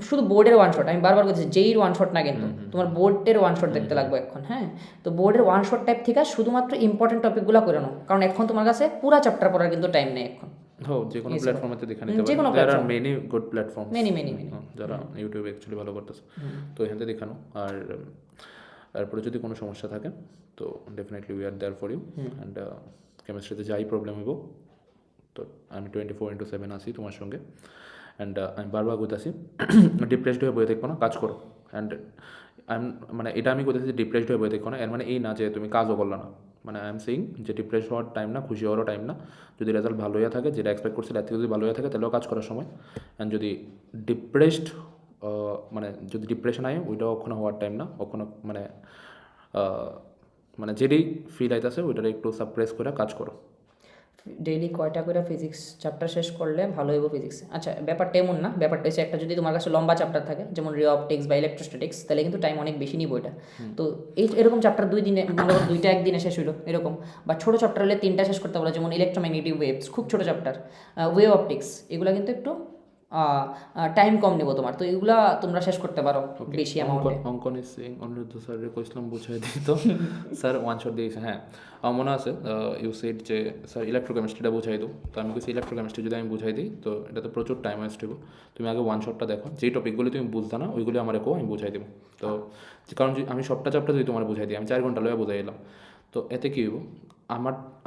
শুধু বোর্ডের ওয়ান শট, আমি বারবার বলছি যেই ওয়ান শট না, কিন্তু তোমার বোর্ডের ওয়ান শট দেখতে লাগবে এখন, হ্যাঁ। তো বোর্ডের ওয়ান শট টাইপ থেকে শুধুমাত্র ইম্পর্টেন্ট টপিকগুলো করে নাও, কারণ এখন তোমার কাছে পুরো চ্যাপ্টার পড়ার কিন্তু টাইম নেই এখন। যে কোনো প্ল্যাটফর্মেতে দেখে নিতে যে কোনো পারো, there are many good platform, many যারা ইউটিউবে অ্যাকচুয়ালি ভালো করতেছে, তো এখান থেকে দেখানো। আর তারপরে যদি কোনো সমস্যা থাকে তো definitely we are there for you. And কেমিস্ট্রিতে যাই প্রবলেম হইব, তো আমি 24/7 আছি তোমার সঙ্গে। অ্যান্ড আমি বারবার কইতাছি ডিপ্রেসড হয়ে বয়ে দেখবো না, কাজ করো। অ্যান্ড মানে এটা আমি কইতেছি যে ডিপ্রেসড হয়ে বয়ে দেখবো না, এর মানে এই না যে তুমি কাজও করলো না, মানে আই এম সেইং যে ডিপ্রেস হওয়ার টাইম না, খুশি হওয়ারও টাইম না। যদি রেজাল্ট ভালো হয়ে থাকে, যেটা এক্সপেক্ট করছিল এর থেকে যদি ভালো হয়ে থাকে, তাহলেও কাজ করার সময়। অ্যান্ড যদি ডিপ্রেসড মানে যদি ডিপ্রেশন আয়, ওইটাও ওখানে হওয়ার টাইম না, ওখানে মানে যেটাই ফিল আইতেছে ওইটারে একটু সাপ্রেস করে কাজ করো। ডেইলি কয়টা করে ফিজিক্স চ্যাপ্টার শেষ করলে ভালো হইব ফিজিক্স? আচ্ছা ব্যাপারটা এমন না, ব্যাপারটা হচ্ছে একটা যদি তোমার কাছে লম্বা চ্যাপ্টার থাকে, যেমন রিঅপটিক্স বা ইলেকট্রোস্ট্যাটিক্স, তাহলে কিন্তু টাইম অনেক বেশি নিব এটা। তো এরকম চ্যাপ্টার 2 দিনে, মনে করো 2টা একদিনে শেষ হইলো এরকম, বা ছোটো চ্যাপ্টার হলে 3টা শেষ করতে বলো, যেমন ইলেকট্রোম্যাগনেটিক ওয়েভস, খুব ছোটো চ্যাপ্টার, ওয়েভ অপটিক্স, এগুলো কিন্তু একটু টাইম কম নেব তোমার, তো এগুলা তোমরা শেষ করতে পারো বেশি অ্যামাউন্টে। অঙ্কন ইজ সিং অনিরুদ্ধ স্যারের কইছিলাম বুঝাই দিই তো স্যার ওয়ান শট দিয়েছে। হ্যাঁ আমার মনে আছে ইউ সেড যে স্যার ইলেকট্রোকেমিস্ট্রিটা বুঝাই দিও, তো আমি কিছু ইলেকট্রোকেমিস্ট্রি যদি আমি বুঝাই দিই তো এটাতে প্রচুর টাইম ওয়েস্ট হইব। তুমি আগে ওয়ান শটটা দেখো, যেই টপিকগুলি তুমি বুঝতে না ওইগুলি আমার একো আমি বুঝাই দেবো। তো কারণ আমি সবটা চ্যাপ্টার যদি তোমার বুঝাই দিই, আমি 4 ঘন্টা লইয়া বুঝাই এলাম, তো এতে কী হইব,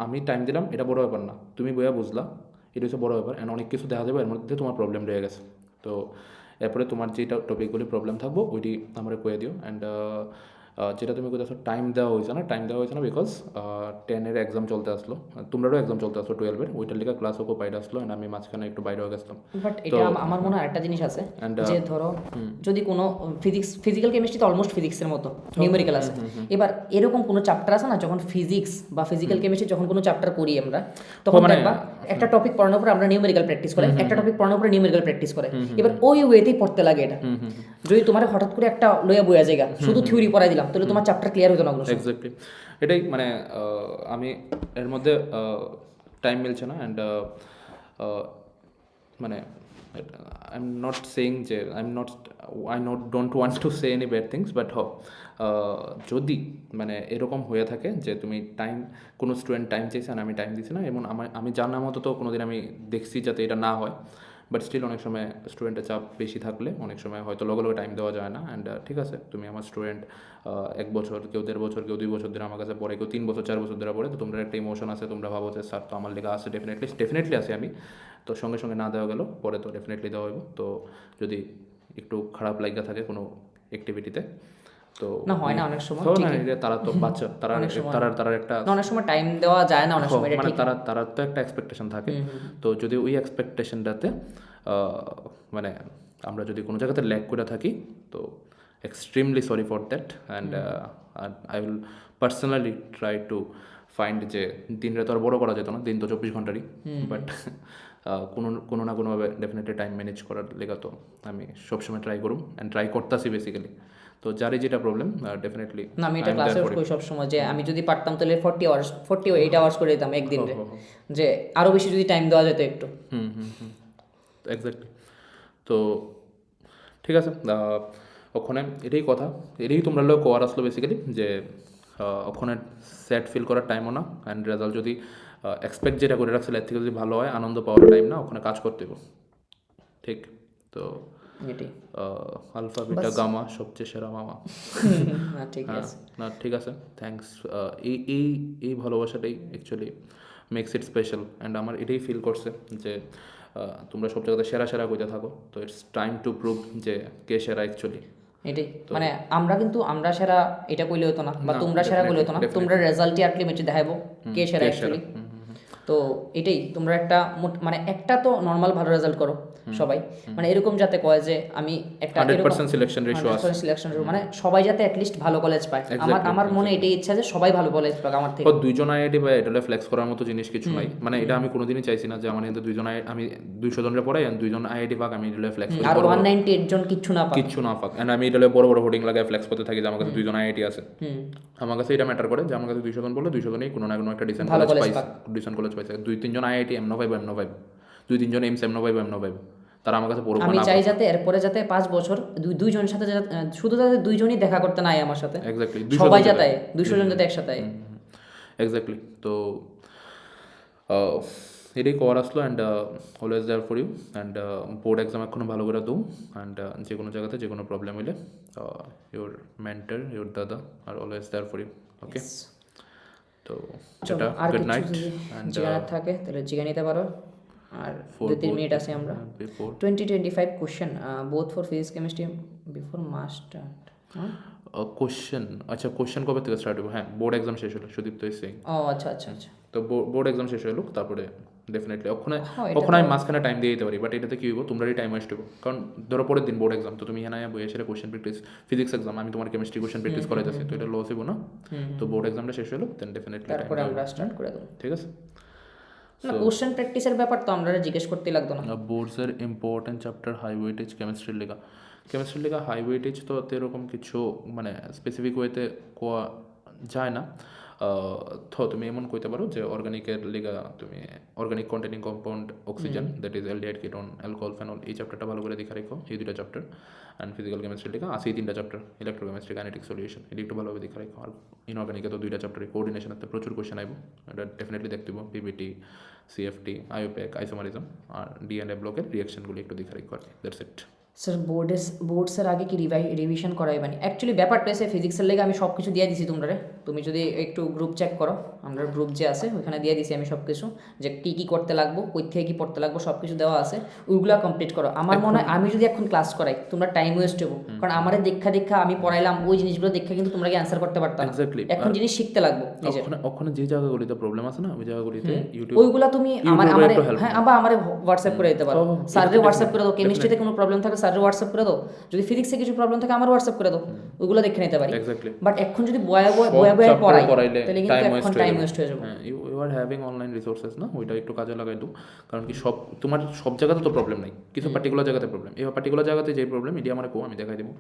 আমি টাইম দিলাম এটা বড় ব্যাপার না, তুমি বইয়া বুঝলা এটা হচ্ছে বড় ব্যাপার, অ্যান্ড অনেক কিছু দেখা যাবে এর মধ্যে তোমার প্রবলেম রয়ে গেছে। তো এরপরে তোমার যেটা টপিকগুলি প্রবলেম থাকবো ওইটি আমার কয়ে দিও। অ্যান্ড যেটা তুমি কোথাও টাইম দেওয়া হয়েছে না বিকজ 10-এর এক্সাম চলতে আসলো, তোমরাও এক্সাম চলতে আসলো 12-এর, ওইটার লিগে ক্লাসও খুব বাইরে আসলো, অ্যান্ড আমি মাঝখানে একটু বাইরেও গেছিলাম। বাট এটা আমার মনে হয় একটা জিনিস আছে, যে ধরো যদি কোনো ফিজিক্যাল কেমিস্ট্রি তো অলমোস্ট ফিজিক্সের মতো নিউমেরিক্যাল আছে, এবার এরকম কোনো চ্যাপ্টার আছে না যখন ফিজিক্স বা ফিজিক্যাল কেমিস্ট্রি যখন কোনো চ্যাপ্টার করি আমরা, তখন দেখবা একটা টপিক পড়ানোর পর আমরা নিউমেরিক্যাল প্র্যাকটিস করে, একটা টপিক পড়ানোর পর নিউমেরিক্যাল প্র্যাকটিস করে, এবার ওই ওয়েতেই পড়তে লাগে এটা। যদি তোমার হঠাৎ করে একটা লইয়া বইয়া জায়গা শুধু থিওরি পড়াই দিলাম, তাহলে তোমার চ্যাপ্টার ক্লিয়ার হতো না। এক্স্যাক্টলি এটাই মানে আমি এর মধ্যে টাইম মিলছে না, অ্যান্ড মানে আই এম নট সেইং যে I don't want to say any bad things, but যদি মানে এরকম হয়ে থাকে যে তুমি কোনো স্টুডেন্ট টাইম চাইছে আর আমি টাইম দিচ্ছি না, এমন আমি জানার মতো তো কোনো দিন আমি দেখছি যাতে এটা না হয়, বাট স্টিল অনেক সময় স্টুডেন্টের চাপ বেশি থাকলে অনেক সময় হয়তো লগে লগে টাইম দেওয়া যায় না। অ্যান্ড ঠিক আছে, তুমি আমার স্টুডেন্ট 1 বছর, কেউ 1.5 বছর, কেউ 2 বছর ধরে আমার কাছে পড়ে, কেউ 3 বছর 4 বছর ধরে পড়ে, তো তোমরা একটা ইমোশন আছে, তোমরা ভাবো যে স্যার তো আমার লেগে আছে, ডেফিনেটলি আছে আমি, তো সঙ্গে সঙ্গে না দেওয়া গেল পরে তো ডেফিনেটলি দেওয়া হইব। তো যদি একটু খারাপ লাগা থাকে কোনো অ্যাক্টিভিটিতে তো না হয় না অনেক সময়, তারা তো বাচ্চা, তারা একটা অনেক সময় টাইম দেওয়া যায় না, অনেক সময় মানে তারা তো একটা এক্সপেকটেশন থাকে। তো যদি ওই এক্সপেকটেশনটাতে মানে আমরা যদি কোনো জায়গাতে ল্যাক করে থাকি, তো extremely sorry for that, and I will personally try to find যে দিনটা তো আর বড়ো করা যেত না, দিন তো 24 ঘন্টারই, বাট কোনো না কোনোভাবে ডেফিনেটলি টাইম ম্যানেজ করার লেগে তো আমি সবসময় ট্রাই করুম, অ্যান্ড ট্রাই করতেছি বেসিক্যালি। তো যারই যেটা প্রবলেম ডেফিনেটলি না, আমি এটা ক্লাসে কই সব সময় যে আমি যদি পারতাম তাহলে 48 আওয়ার্স করে দিতাম একদিন রে, যে আরো বেশি যদি টাইম দেওয়া যেত একটু। এক্স্যাক্টলি। তো ঠিক আছে, ওখানে এটাই তোমরা লোক কোয়ার আসলো বেসিক্যালি, যে ওখানে স্যাড ফিল করার টাইমও না, অ্যান্ড রেজাল্ট যদি এক্সপেক্ট যেটা করে রাখছিল এর থেকে যদি ভালো হয়, আনন্দ পাওয়ার টাইম না, ওখানে কাজ করতে হবে। ঠিক তো এটাই আলফা বিটা গামা সবচেয়ে সেরা মামা। ঠিক আছে, না ঠিক আছে, থ্যাঙ্কস। এই ভালোবাসাটাই actually makes it special, and আমার এটাই ফিল করছে যে তোমরা সব জায়গাতে সেরা কইতে থাকো, তো ইটস টাইম টু প্রুভ যে কে সেরা অ্যাকচুয়ালি। এটাই মানে আমরা সেরা এটা কইলে হতো না, বা তোমরা সেরা কইলে হতো না, তোমরা রেজাল্টই আলটিমেটলি দেখাবো কে সেরা অ্যাকচুয়ালি। তো এটাই তোমরা মানে একটা তো নর্মাল ভালো রেজাল্ট করো সবাই, মানে এরকম যাতে কয় যে আমি একটা 100% সিলেকশন রেশিও আছে, মানে সবাই যাতে অ্যাটলিস্ট ভালো কলেজ পায়। আমার মনে এটাই ইচ্ছা যে সবাই ভালো কলেজ পাক আমার থেকে। দুইজন আইআইটি বা এটা ফ্লেক্স করার মতো জিনিস কিছু নাই, মানে এটা আমি কোনোদিনই চাইছি না যে আমার এতে আমি 200 জনের পড়াই আর 2 জন আইআইটি পাক, আমি এটা ফ্লেক্স করি, আর 198 জন কিচ্ছু না পাক, এন্ড আমি এটা বড় বড় হোর্ডিং লাগায় ফ্লেক্স করতে থাকি যে আমার কাছে 2 জন আইআইটি আছে। আমার কাছে এটা ম্যাটার করে যে আমার কাছে 200 জন বললে 200 জনই কোনো না কোনো একটা ডিসেন্ট কলেজ পাইছে, 2-3 জন আইআইটি এমনো পাইব, 2-3 জন এমস এমনো পাইব, তারা আমার কাছে পড়বো না। আমি চাই যাতে এরপরে যাতে 5 বছর দুইজনের সাথে শুধু যাতে দুইজনই দেখা করতে না আমার সাথে, এক্স্যাক্টলি সবাই যাতে 200 জন যাতে একসাথে আয়। এক্স্যাক্টলি। তো এটাই করার আসলো, and always there for you, and board exam এখনো ভালো করে দাও, অ্যান্ড যে কোনো জায়গাতে যে কোনো প্রবলেম হলে ইউর মেন্টর, ইউর দাদা are always there for you. ওকে, তো যেটা গুড নাইট, অ্যান্ড জিজ্ঞাসা থাকে তাহলে জিজ্ঞাসা নিতে পারো। আর 2-3 মিনিট আছে আমরা 2025 question both for physics chemistry before master question. আচ্ছা, কোশ্চেন কবে থেকে স্টার্ট হবে? হ্যাঁ, বোর্ড এক্সাম শেষ হলো, সুদীপ্ত সিং। ও আচ্ছা, তো বোর্ড এক্সাম শেষ হলো, তারপরে ডেফিনেটলি ওখানে আমি মাঝখানে টাইম দিয়ে দিতে পারি, বাট এটাতে কী হইব, তোমরাই টাইম ওয়েস্ট হইব, কারণ ধরো পরের দিন বোর্ড এক্সাম, তো তুমি এখানে বইয়ে সেটা কোশ্চেন প্র্যাকটিস, ফিজিক্স এক্সাম আমি তোমার কেমিস্ট্রি কোশ্চেন প্র্যাকটিস করাইতেছি, তো এটা লস হইব না। তো বোর্ড এক্সামটা শেষ হলো, দেন ডেফিনেটলি তারপরে আমরা স্টার্ট করে দেব। ঠিক আছে, না কোশ্চেন প্র্যাকটিসের ব্যাপার তো আমরা জিজ্ঞেস করতে লাগতো না। বোর্ডসের ইম্পর্টেন্ট চ্যাপ্টার হাই ওয়েটেজ কেমিস্ট্রির হাই ওয়েটেজ তো এরকম কিছু মানে স্পেসিফিক ওয়েতে কোয়া যায় না। তো তুমি এমন কইতে পারো যে অর্গানিকের লিগা তুমি organic containing compound oxygen that is aldehyde ketone alcohol phenol এই চ্যাপ্টারটা ভালো করে দেখা রেখো এই দুইটা চ্যাপ্টার অ্যান্ড ফিজিক্যাল কেমিস্ট্রি লিগা আছে এই তিনটা চ্যাপ্টার ইলেকট্রোকেমিস্ট্রি কাইনেটিক সলিউশন এটি একটু ভালোভাবে দেখা রেখো আর ইনঅর্গানিকে তো দুইটা চ্যাপ্টারে কোঅর্ডিনেশনের প্রচুর কোয়েশ্চেন আইব এটা ডেফিনেটলি দেখতে পাবো পিবিটি সিএফটি আইওপ্যাক আইসোমারিজম আর ডিএনএ ব্লকের রিয়াকশনগুলি একটু দেখা রেখো আর কি দ্যাটস ইট স্যার বোর্ডসের আগে কি রিভিশন করাইবানি অ্যাকচুয়ালি ব্যাপারটা এসে ফিজিক্সের লেগে আমি সব কিছু দিয়ে দিছি তোমরা তুমি যদি একটু গ্রুপ চেক করো আমরা গ্রুপ যে আছে ওইখানে দিয়ে দিছি আমি সব কিছু যে কী কী করতে লাগবো কই থেকে কী পড়তে লাগবো সব কিছু দেওয়া আছে ওইগুলো কমপ্লিট করো আমার মনে হয় আমি যদি এখন ক্লাস করাই তোমরা টাইম ওয়েস্ট হবো কারণ আমাদের দেখা আমি পড়াইলাম ওই জিনিসগুলো দেখা কিন্তু তোমরা কি অ্যান্সার করতে পারতাম এক্স্যাক্টলি এখন জিনিস শিখতে লাগবো নিজে ওখানে যে জায়গাগুলিতে প্রবলেম আছে না ওই জায়গাগুলিতে ইউটিউব ওইগুলা তুমি আমার হ্যাঁ আবার আমার হোয়াটসঅ্যাপ করে দিতে পারো স্যারের হোয়াটসঅ্যাপ করে দাও কেমিস্ট্রিতে কোনো প্রবলেম থাকে স্যারের হোয়াটসঅ্যাপ করে দাও যদি ফিজিক্সে কিছু প্রবলেম থাকে আমার হোয়াটসঅ্যাপ করে দাও ওইগুলো দেখে নিতে পারি এক্স্যাক্টলি বাট এখন যদি বয়া পড়াই তাহলে কিন্তু এখন টাইম ওয়েস্ট হয়ে যাবে you are having online resources না ওইটা একটু কাজে লাগাই দাও কারণ কি তোমার সব জায়গাতে তো প্রবলেম নাই কিছু পার্টিকুলার জায়গাতে প্রবলেম এই পার্টিকুলার জায়গাতে যে প্রবলেম এটি আমার আমি দেখাই দেবো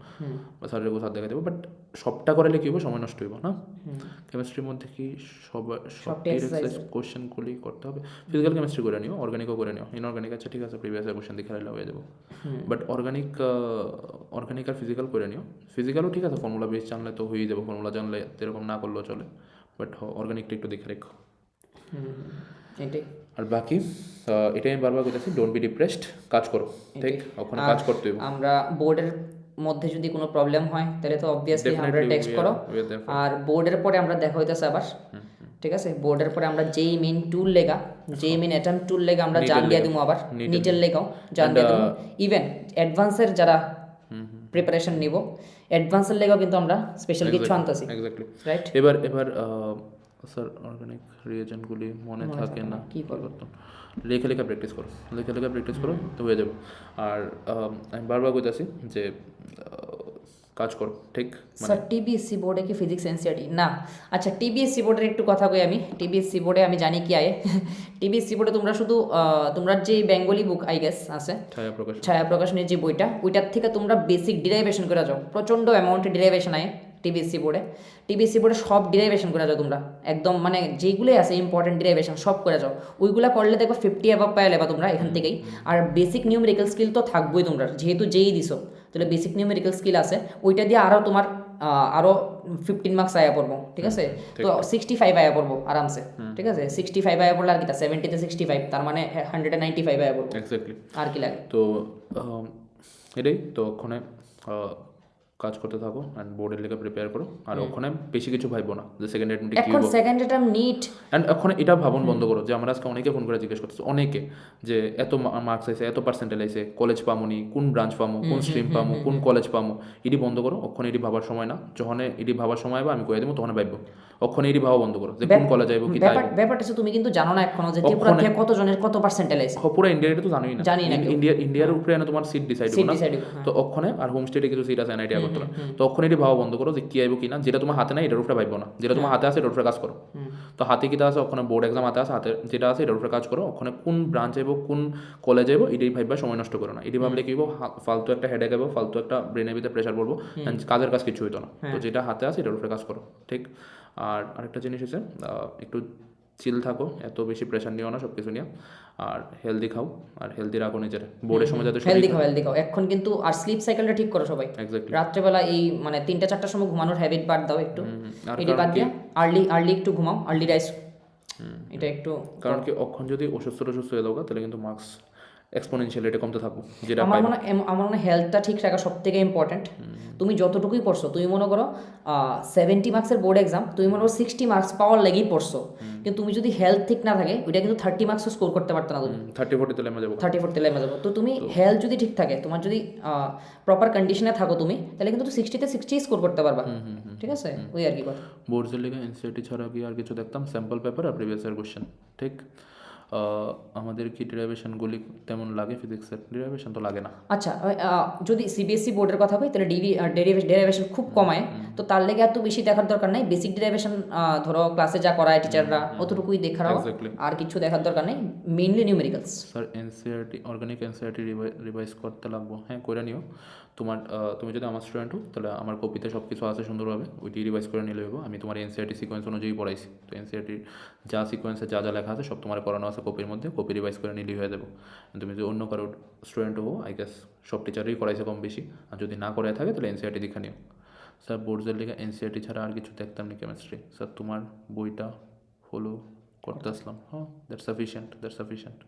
বা স্যারের স্যার দেখাই দেবো বাট সবটা করালে কি হবে সময় নষ্ট হইব না কেমিস্ট্রির মধ্যে কি সব কোশ্চেনগুলি করতে হবে ফিজিক্যাল কেমিস্ট্রি করে নিও অর্গানিকও করে নিও ইনঅর্গানিক আছে ঠিক আছে প্রিভিয়াস কোশ্চেন দেখে রাখলে হয়ে যাবো বাট অর্গানিক আর ফিজিক্যাল করে নিও ফিজিক্যালও ঠিক আছে ফর্মুলা বেস জানলে তো হয়েই যাবো ফর্মুলা জানলে এরকম না করলেও চলে বাট অর্গানিকটা একটু দেখে রেখো এটাই আর বাকি এটাই আমি বারবার বলতেছি ডোন্ট বি ডিপ্রেসড কাজ করো ঠিক ওখানে কাজ করতে হবে আমরা বোর্ডের মধ্যে যদি কোনো প্রবলেম হয় তাহলে তো অবভিয়াসলি আমরা টেক্সট করো আর বোর্ডের পরে আমরা দেখা হইতেছে আবার ঠিক আছে বোর্ডের পরে আমরা যেই মেইন টুল লেগা যেই মেইন অ্যাটম টুল লেগা আমরা জান দিয়ে দিব আবার নিটের লেগাও জান দিয়ে দিব ইভেন অ্যাডভান্সের যারা প্রিপারেশন নিব অ্যাডভান্সের লেগাও কিন্তু আমরা স্পেশাল কিছু আনতেছি এক্স্যাক্টলি রাইট এবার স্যার অর্গানিক রিয়েজেন্টগুলি মনে থাকে না কি করতাম লেখা প্র্যাকটিস করো তো হয়ে যাবে আর আমি বারবার কইতাছি যে কাজ করো ঠিক স্যার টিবিএসসি বোর্ডে কি ফিজিক্স এনসিআরটি না আচ্ছা টিবিএসসি বোর্ডের একটু কথা কই আমি টিবিএসসি বোর্ডে আমি জানি কি আয়ে টিবিএসসি বোর্ডে তোমরা শুধু তোমরা যে বেঙ্গলি বুক আই গেস আছে ছায়া প্রকাশনের যে বইটা ওইটার থেকে তোমরা বেসিক ডিরাইভেশন করে যাও প্রচণ্ড অ্যামাউন্টে ডিরাইভেশন আয় টিবিএসসি বোর্ডে সব ডিরাইভেশন করে যাও তোমরা একদম মানে যেগুলোই আছে ইম্পর্টেন্ট ডিরাইভেশন সব করে যাও ওইগুলো করলে দেখো 50 অ্যাভাব পাই লেবা তোমরা এখান থেকেই আর বেসিক নিউমেরিক্যাল স্কিল তো থাকবোই তোমরা যেহেতু যেই দিছো তাহলে বেসিক নিউমেরিক্যাল স্কিল আছে ওইটা দিয়ে আরও তোমার আরও 15 মার্কস আয়া পড়বো ঠিক আছে তো 65 আয়া পড়বো আরামসে ঠিক আছে 65 আয়া পড়লে আর কি 70-তে 65 তার মানে 195 আয়া পড়বো এক্স্যাক্টলি আর কি লাগে তো এটাই তো ওখানে কাজ করতে থাকো অ্যান্ড বোর্ডের লেগে প্রিপেয়ার করো আর ওখানে বেশি কিছু ভাববো না যে সেকেন্ড অ্যাটেম্পটে কি এখন সেকেন্ড অ্যাটেম্প নিট অ্যান্ড ওখানে এটা ভাবন বন্ধ করো যে আমরা আজকে অনেকে ফোন করে জিজ্ঞেস করতেছে অনেকে যে এত মার্কস আইছে এত পার্সেন্টেজ আইছে কলেজ পামুনি কোন ব্রাঞ্চ পামু কোন স্ট্রিম পামু কোন কলেজ পামু এটি বন্ধ করো ওখানে এটি ভাবার সময় না যখন এটি ভাবার সময় বা আমি কয়ে দেবো তখন ভাববো ওখানে এটি ভাবা বন্ধ করো যে কোন কলেজ যাইবো কি ব্যাপারটা তুমি কিন্তু জানো না এখনো যে ত্রিপুরা থেকে কত জনের কত পার্সেন্টেজ আইছে পুরো ইন্ডিয়াতে তো জানোই না ইন্ডিয়ার উপরে না তোমার সিট ডিসাইড হবে না হ্যাঁ। তো ওখানে আর হোম স্টেটে কিছু সিট আছে এনআইটি আগরতলা তো ওখানে এটি ভাবা বন্ধ করো যে কি আইবো কি না যেটা তোমার হাতে নাই এটার উপরে ভাববো না যেটা তোমার হাতে আছে এটার উপরে কাজ করো তো হাতে কিটা আছে ওখানে বোর্ড এক্সাম হাতে আছে হাতে যেটা আছে এটার উপরে কাজ করো ওখানে কোন ব্রাঞ্চ আইবো কোন কলেজ আইবো এটাই ভাববা সময় নষ্ট করো না এটি ভাবলে কি হইবো ফালতু একটা হেডেক আইবো ফালতু একটা ব্রেনের ভিতরে প্রেশার পড়বো কাজের কাজ কিছু হইতো না তো যেটা হাতে আছে এটার উপরে কাজ করো ঠিক আর আরেকটা জিনিস হচ্ছে একটু চিল থাকো এত বেশি প্রেশার নিও না সব কিছু নিয়ে আর হেলদি খাও আর হেলদি রাখো নিজের বোর্ডের সময় যাতে হেলদি খাও এখন কিন্তু আর স্লিপ সাইকেলটা ঠিক করো সবাই এক্স্যাক্টলি রাত্রেবেলা এই মানে 3টা-4টার সময় ঘুমানোর হ্যাবিট বাদ দাও একটু এটি বাদ দিয়ে আর্লি একটু ঘুমাও আর্লি রাইস এটা একটু কারণ কি অখন যদি অসুস্থ হয়ে যাও তাহলে কিন্তু মার্কস এক্সপোনেনশিয়ালি এটা কমতে থাকবো যেটা আমার মনে হেলথটা ঠিক রাখা সব থেকে ইম্পর্টেন্ট তুমি যতটুকুই পড়ছো তুমি মনে করো 70 মার্কসের বোর্ড এক্সাম তুমি মনে করো 60 মার্কস পাওয়ার লাগেই পড়ছো কিন্তু তুমি যদি হেলথ ঠিক না থাকে ওইটা কিন্তু 30 মার্কসও স্কোর করতে পারতো না তুমি 30-40 লেমে যাবো 30-40 লেমে যাবো তো তুমি হেলথ যদি ঠিক থাকে তোমার যদি প্রপার কন্ডিশনে থাকো তুমি তাহলে কিন্তু 60-তে 60 স্কোর করতে পারবা ঠিক আছে ওই আর কি কথা বোর্ডের লেগে এনসিইআরটি ছাড়া কি আর কিছু দেখতাম স্যাম্পল পেপার আর প্রিভিয়াস ইয়ার কোশ্চেন ঠিক আমাদের কি ডেরিভেশনগুলি তেমন লাগে ফিজিক্সের ডেরিভেশন তো লাগে না আচ্ছা যদি সিবিএসসি বোর্ডের কথা কই তাহলে ডেরিভেশন খুব কমায় তো তার লেগে এত বেশি দেখার দরকার নেই, বেসিক ডেরিভেশন ধরো ক্লাসে যা করায় টিচাররা অতটুকুই দেখার Exactly. আর কিছু দেখার দরকার নেই, mainly numericals. Sir NCERT organic NCERT revise করতে লাগবো, হ্যাঁ করে নিও। তোমার তুমি যদি আমার স্টুডেন্ট হো তাহলে আমার কপিতে সব কিছু আছে সুন্দরভাবে, ওইটি রিভাইজ করে নিলে হইব। আমি তোমার এনসিআরটি সিকোয়েন্স অনুযায়ী পড়াইছি, তো এনসিআরটির যা সিকোয়েন্সে যা যা লেখা আছে সব তোমার করানো আছে কপির মধ্যে, কপি রিভাইজ করে নিলেই হয়ে যাবো। তুমি যদি অন্য কারোর স্টুডেন্ট হো আই গেস সব টিচারই করাইছে কম বেশি, আর যদি না করে থাকে তাহলে এনসিআরটি দেখে নিও। স্যার বোর্ডসের লিগে এনসিআরটি ছাড়া আর কিছু দেখতাম না কেমিস্ট্রি। স্যার তোমার বইটা ফলো করতে আসলাম, হ্যাঁ দ্যাটস সাফিসিয়েন্ট।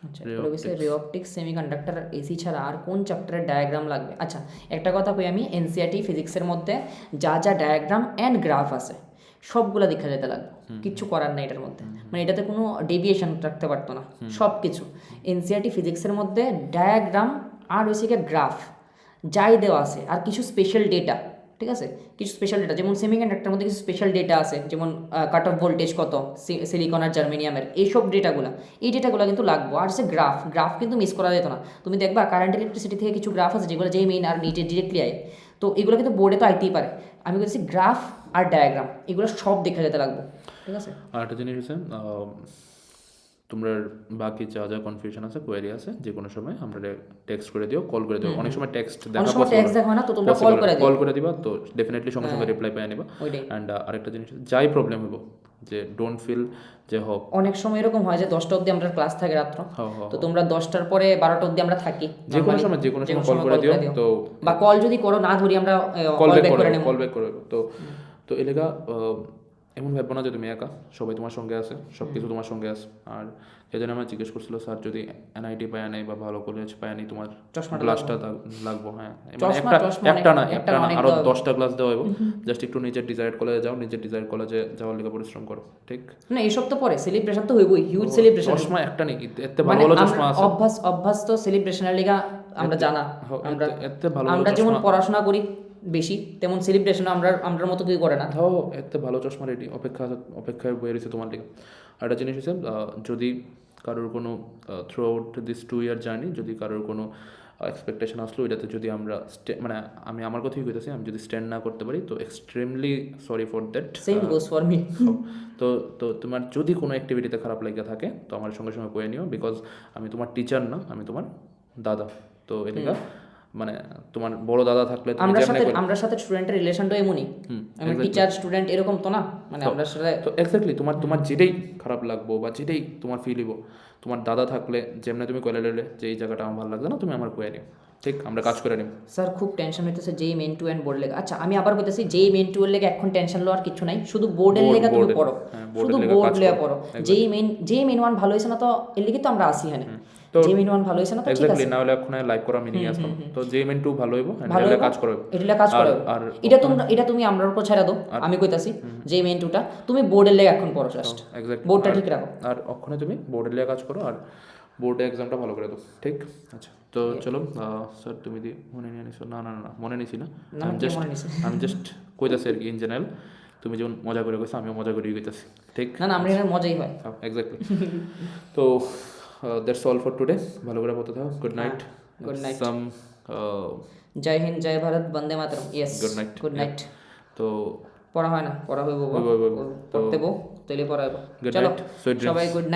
আচ্ছা, এরপরে গেছে রে অপটিক্স, সেমিকন্ডাক্টর, এসি ছাড়া আর কোন চ্যাপ্টারের ডায়াগ্রাম লাগবে? আচ্ছা একটা কথা কই আমি, এনসিআরটি ফিজিক্সের মধ্যে যা যা ডায়াগ্রাম অ্যান্ড গ্রাফ আছে সবগুলো দেখা যেতে লাগবে, কিচ্ছু করার নাই এটার মধ্যে, মানে এটাতে কোনো ডেভিয়েশন রাখতে পারতো না, সব কিছু এনসিআরটি ফিজিক্সের মধ্যে ডায়াগ্রাম আর হয়েছে কি গ্রাফ যাই দেওয়া আছে, আর কিছু স্পেশাল ডেটা, ঠিক আছে, কিছু স্পেশাল ডেটা যেমন সেমিকন্ডাক্টরের মধ্যে কিছু স্পেশাল ডেটা আছে, যেমন কাট অফ ভোল্টেজ কত সিলিকন আর জার্মেনিয়ামের, এইসব ডেটাগুলো, এই ডেটাগুলো কিন্তু লাগবো। আর সে গ্রাফ কিন্তু মিস করা যেত না। তুমি দেখবা কারেন্ট ইলেকট্রিসিটি থেকে কিছু গ্রাফ আছে যেগুলো যেই মেইন আর নিটে ডিরেক্টলি আয়, তো এগুলো কিন্তু বোর্ডে তো আইতেই পারে। আমি বলছি গ্রাফ আর ডায়াগ্রাম এগুলো সব দেখা যেতে লাগবে, ঠিক আছে। আর একটা জিনিস হচ্ছে তোমরা বাকি যা যা কনফিউশন আছে কোয়েরি আছে যে কোনো সময় আমরা টেক্সট করে দিও, কল করে দিও। অনেক সময় টেক্সট অনেক সময় টেক্সট দেখা হয় না, তো তোমরা কল করে দিবা, তো ডেফিনেটলি সঙ্গে সঙ্গে রিপ্লাই পেয়ে নিবা। ওইটাই। অ্যান্ড আরেকটা জিনিস যাই প্রবলেম হবো যে ডোন্ট ফিল যে হোক, অনেক সময় এরকম হয় যে 10টা অবধি আমরা ক্লাস থাকে রাত্র, হ্যাঁ তো তোমরা 10টার পরে 12টা অবধি আমরা থাকি, যে কোনো সময় কল করে দিও। তো বা কল যদি করো না ধরি আমরা কল ব্যাক করে নেব। করে তো এলাকা এমন ভাববো না যে তুমি একা, সবাই তোমার সঙ্গে আছে, সব কিছু তোমার সঙ্গে আছে। আর কে যেন আমার জিজ্ঞেস করছিল স্যার যদি এনআইটি পায় নাই বা ভালো কলেজ পায় নাই তোমার ক্লাসটা লাগবো, হ্যাঁ একটা না আরো 10টা ক্লাস দেওয়া হইব। জাস্ট একটু নিজের ডিজায়ার্ড কলেজে যাও, নিজের ডিজায়ার্ড কলেজে যাওয়ার লেগে পরিশ্রম করো, ঠিক না এইসব তো পরে সেলিব্রেশন তো হইবই, হিউজ সেলিব্রেশন। চশমা একটা নেই, এতে ভালো ভালো চশমা আছে। অভ্যাস তো সেলিব্রেশনের লিগা আমরা জানা, এতে ভালো আমরা যেমন পড়াশোনা করি বেশি, তেমন সেলিব্রেশন আমরার মতো কেউ করে না। তাও এতে ভালো চশমা রেডি অপেক্ষায় বয়ে রয়েছে তোমার লিগে। আর একটা জিনিস হচ্ছে যদি কারোর কোনো through out this 2 year journey যদি কারোর কোনো এক্সপেকটেশন আসলো এটাতে যদি আমরা মানে আমি আমার কথাই কইতেছি, আমি যদি স্ট্যান্ড না করতে পারি তো extremely sorry for that. Same goes for me. তো তোমার যদি কোনো অ্যাক্টিভিটিতে খারাপ লেগে থাকে তো আমার সঙ্গে সঙ্গে কয়ে নিও, বিকজ আমি তোমার টিচার না, আমি তোমার দাদা। তো এলাকা মানে তোমার বড় দাদা থাকলে আমরা সাথে স্টুডেন্টের রিলেশনটা এমনই, আমি টিচার স্টুডেন্ট এরকম তো না, মানে আমরা সাথে তো এক্স্যাক্টলি তোমার যেটাই খারাপ লাগবো বা যেটাই তোমার ফিল হইব, তোমার দাদা থাকলে যেমনি তুমি কয়ে লেলে যে এই জায়গাটা আমার ভালো লাগছে না, তুমি আমার কয়ে নিও, ঠিক আমরা কাজ করে নিব। স্যার খুব টেনশন হইতেছে যেই মেন টু এন্ড বোর্ড লেগে। আচ্ছা আমি আবার বলতেছি যেই মেন টু এর লেগে এখন টেনশন লো আর কিছু নাই, শুধু বোর্ডের লেগে তুমি পড়ো, শুধু বোর্ড লেগে পড়ো। যেই মেন ওয়ান ভালো হয়েছে না তো এর লেগে তো আমরা আসি হ্যাঁ, যে মেন ওয়ান ভালো হয়েছে না তো ঠিক আছে, না হলে এখন লাইভ করা মিনিং আসবে, তো যে মেন টু ভালো হইব এন্ড কাজ করবে, এটালে কাজ করবে। আর এটা তুমি আমরার উপর ছেড়ে দাও, আমি কইতাছি যে মেন টুটা তুমি বোর্ডের লেগে এখন পড়ো, জাস্ট বোর্ডটা ঠিক রাখো, আর ওখানে তুমি বোর্ডের লেগে কাজ করো আর বোর্ডে এক্সামটা ভালো করে দাও, ঠিক আছে। তো চলো স্যার তুমি দি মনে নিয়ে নিছো? না মনে নিছি না, আমি জাস্ট কইতাছি আর কি ইন জেনারেল, তুমি যেমন মজা করে কইছো আমিও মজা করে কইতাছি, ঠিক না আমরা এখানে মজাই হয়। এক্স্যাক্টলি। তো দ্যাটস অল ফর টুডে, ভালো করে বলতে থাকো, গুড নাইট। সাম Jai Hind, Jai Bharat, Vande Mataram. Yes, good night. তো পড়া হয় না, পড়া হইব, পড়তে বো তাইলে পড়াইবো। চলো সবাই গুড নাইট।